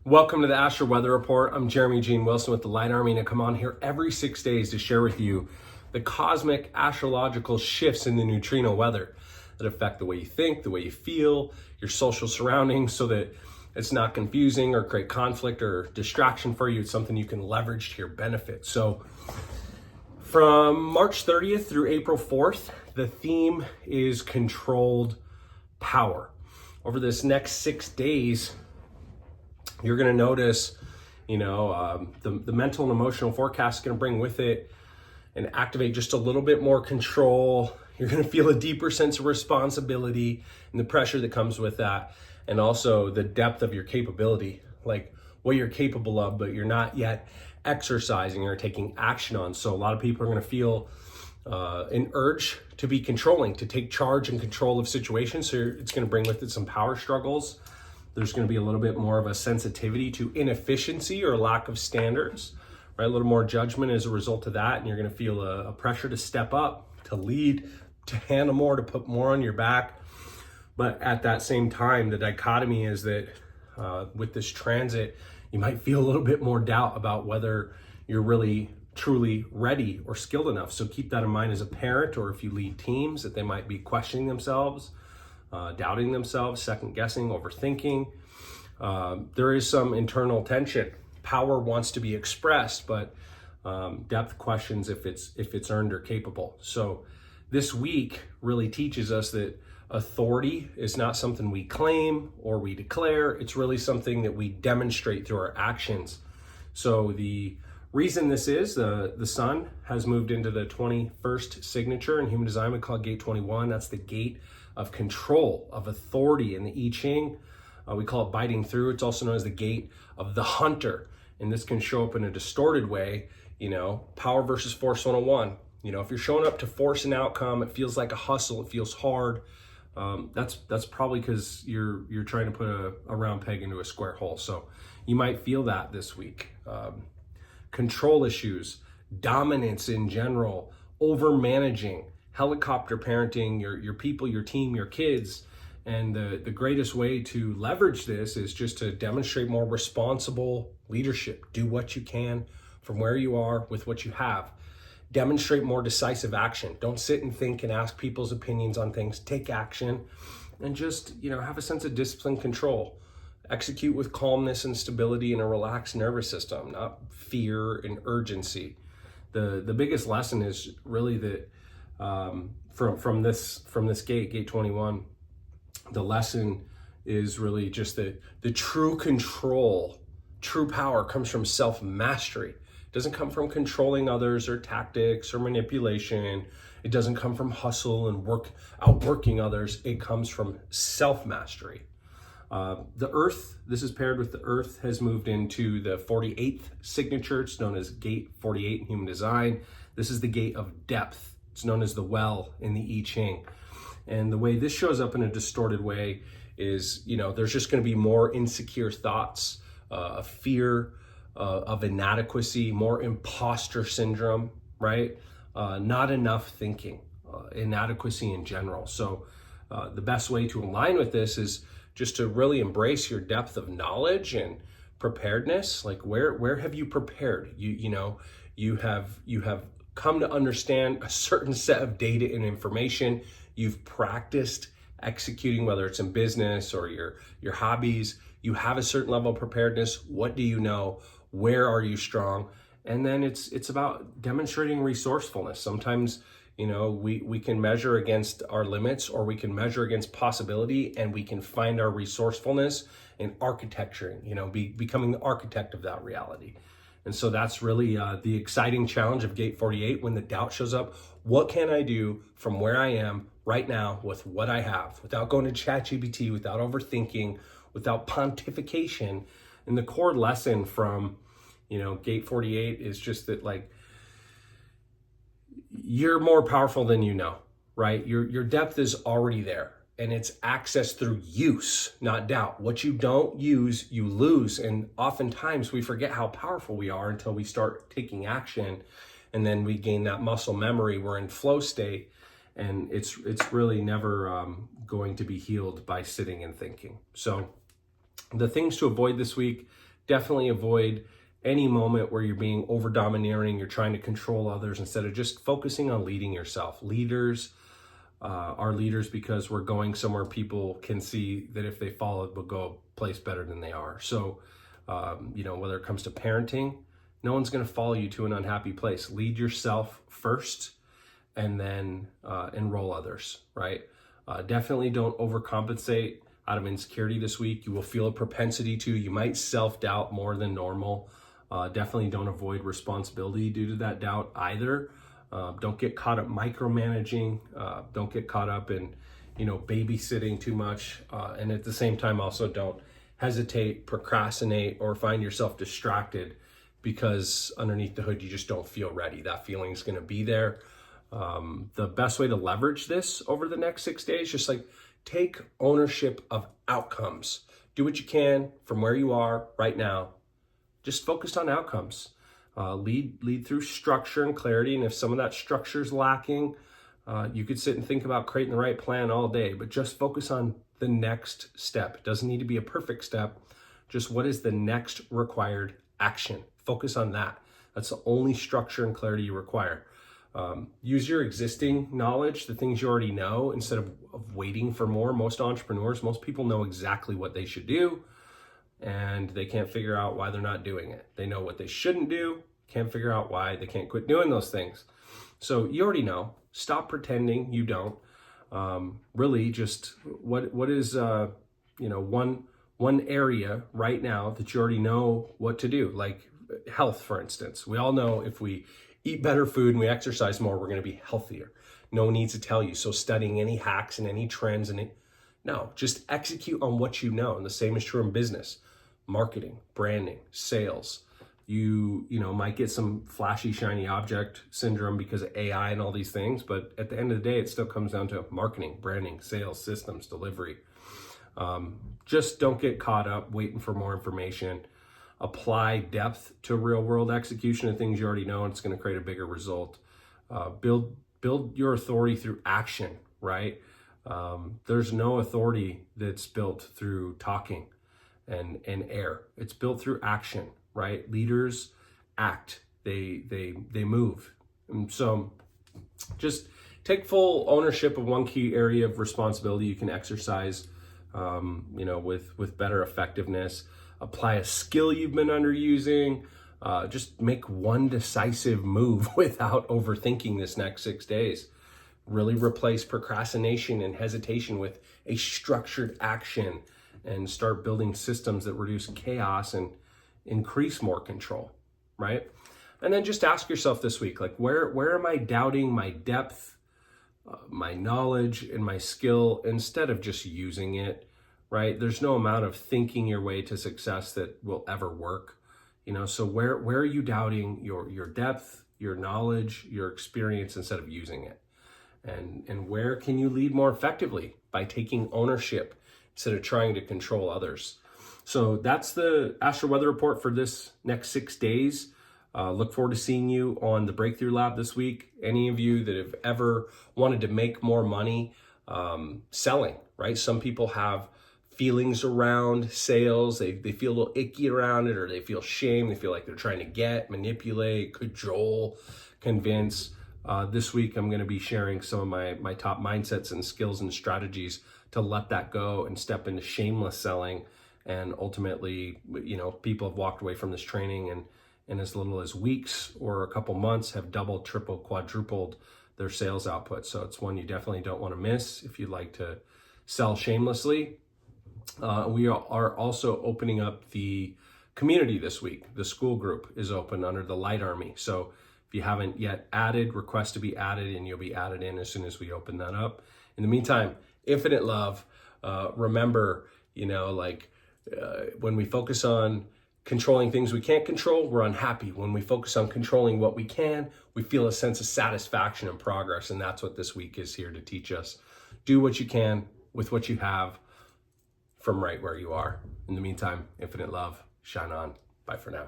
Welcome to the Astral Weather Report. I'm Jeremy Gene Wilson with the Light Army, and I come on here every 6 days to share with you the cosmic astrological shifts in the neutrino weather that affect the way you think, the way you feel, your social surroundings, so that it's not confusing or create conflict or distraction for you. It's something you can leverage to your benefit. So from March 30th through April 4th, the theme is controlled power. Over this next 6 days, you're going to notice, the mental and emotional forecast is going to bring with it and activate just a little bit more control. You're going to feel a deeper sense of responsibility and the pressure that comes with that. And also the depth of your capability, like what you're capable of, but you're not yet exercising or taking action on. So a lot of people are going to feel an urge to be controlling, to take charge and control of situations. So it's going to bring with it some power struggles. There's going to be a little bit more of a sensitivity to inefficiency or lack of standards, right? A little more judgment as a result of that. And you're going to feel a pressure to step up, to lead, to handle more, to put more on your back. But at that same time, the dichotomy is that with this transit, you might feel a little bit more doubt about whether you're really truly ready or skilled enough. So keep that in mind as a parent, or if you lead teams, that they might be questioning themselves, doubting themselves, second guessing, overthinking. There is some internal tension. Power wants to be expressed, but depth questions if it's earned or capable. So this week really teaches us that authority is not something we claim or we declare. It's really something that we demonstrate through our actions. So the reason this is, the sun has moved into the 21st signature in human design. We call it gate 21. That's the gate of control, of authority in the I Ching. We call it biting through. It's also known as the gate of the hunter. And this can show up in a distorted way, power versus force 101. If you're showing up to force an outcome, it feels like a hustle, it feels hard. That's probably because you're trying to put a round peg into a square hole. So you might feel that this week. Control issues, dominance in general, over managing, helicopter parenting your people, your team, your kids. And the greatest way to leverage this is just to demonstrate more responsible leadership. Do what you can from where you are with what you have. Demonstrate more decisive action. Don't sit and think and ask people's opinions on things. Take action and just, have a sense of discipline, control. Execute with calmness and stability in a relaxed nervous system, not fear and urgency. The biggest lesson is really that from this gate 21, the lesson is really just that the true control, true power comes from self-mastery. It doesn't come from controlling others or tactics or manipulation. It doesn't come from hustle and outworking others. It comes from self-mastery. The Earth, this is paired with the Earth, has moved into the 48th signature. It's known as gate 48 in human design. This is the gate of depth. It's known as the well in the I Ching. And the way this shows up in a distorted way is, there's just going to be more insecure thoughts, of fear, of inadequacy, more imposter syndrome, right? Not enough thinking, inadequacy in general. So the best way to align with this is just to really embrace your depth of knowledge and preparedness. Like where have you prepared? You have come to understand a certain set of data and information. You've practiced executing, whether it's in business or your hobbies. You have a certain level of preparedness. What do you know? Where are you strong? And then it's about demonstrating resourcefulness. Sometimes, we can measure against our limits, or we can measure against possibility, and we can find our resourcefulness in architecture, becoming the architect of that reality. And so that's really the exciting challenge of gate 48. When the doubt shows up, what can I do from where I am right now with what I have, without going to ChatGPT, without overthinking, without pontification? And the core lesson from, gate 48 is just that, you're more powerful than you know, right? Your depth is already there, and it's accessed through use, not doubt. What you don't use, you lose. And oftentimes we forget how powerful we are until we start taking action, and then we gain that muscle memory. We're in flow state, and it's really never going to be healed by sitting and thinking. So the things to avoid this week: definitely avoid any moment where you're being over domineering, you're trying to control others instead of just focusing on leading yourself. Leaders are leaders because we're going somewhere people can see that if they follow, we'll go a place better than they are. So, whether it comes to parenting, no one's going to follow you to an unhappy place. Lead yourself first and then enroll others, right? Definitely don't overcompensate out of insecurity this week. You will feel a propensity to, you might self-doubt more than normal. Definitely don't avoid responsibility due to that doubt either. Don't get caught up micromanaging. Don't get caught up in, babysitting too much. And at the same time, also don't hesitate, procrastinate, or find yourself distracted because underneath the hood, you just don't feel ready. That feeling is going to be there. The best way to leverage this over the next 6 days, just like take ownership of outcomes. Do what you can from where you are right now. Just focus on outcomes. Lead through structure and clarity. And if some of that structure is lacking, you could sit and think about creating the right plan all day, but just focus on the next step. It doesn't need to be a perfect step. Just what is the next required action? Focus on that. That's the only structure and clarity you require. Use your existing knowledge, the things you already know, instead of waiting for more. Most entrepreneurs, most people know exactly what they should do, and they can't figure out why they're not doing it. They know what they shouldn't do, can't figure out why they can't quit doing those things. So you already know. Stop pretending you don't. Really, just what is one area right now that you already know what to do, like health, for instance. We all know if we eat better food and we exercise more, we're going to be healthier. No one needs to tell you. So studying any hacks and any trends no, just execute on what you know. And the same is true in business, marketing, branding, sales. You might get some flashy, shiny object syndrome because of AI and all these things. But at the end of the day, it still comes down to marketing, branding, sales, systems, delivery. Just don't get caught up waiting for more information. Apply depth to real world execution of things you already know, and it's going to create a bigger result. Build your authority through action, right? There's no authority that's built through talking and air. It's built through action, right? Leaders act, they move. And so just take full ownership of one key area of responsibility you can exercise, with better effectiveness. Apply a skill you've been underusing. Just make one decisive move without overthinking this next 6 days. Really replace procrastination and hesitation with a structured action and start building systems that reduce chaos and increase more control, right? And then just ask yourself this week, like, where am I doubting my depth, my knowledge, and my skill instead of just using it, right? There's no amount of thinking your way to success that will ever work, so where are you doubting your depth, your knowledge, your experience instead of using it? And where can you lead more effectively by taking ownership instead of trying to control others? So that's the Astral Weather Report for this next 6 days. Look forward to seeing you on the Breakthrough Lab this week. Any of you that have ever wanted to make more money selling, right? Some people have feelings around sales. They feel a little icky around it, or they feel shame. They feel like they're trying to get, manipulate, cajole, convince. This week, I'm going to be sharing some of my top mindsets and skills and strategies to let that go and step into shameless selling. And ultimately, people have walked away from this training and in as little as weeks or a couple months have doubled, tripled, quadrupled their sales output. So it's one you definitely don't want to miss if you'd like to sell shamelessly. We are also opening up the community this week. The school group is open under the Light Army. So if you haven't yet added, request to be added, and you'll be added in as soon as we open that up. In the meantime, infinite love. Remember, when we focus on controlling things we can't control, we're unhappy. When we focus on controlling what we can, we feel a sense of satisfaction and progress. And that's what this week is here to teach us. Do what you can with what you have from right where you are. In the meantime, infinite love. Shine on. Bye for now.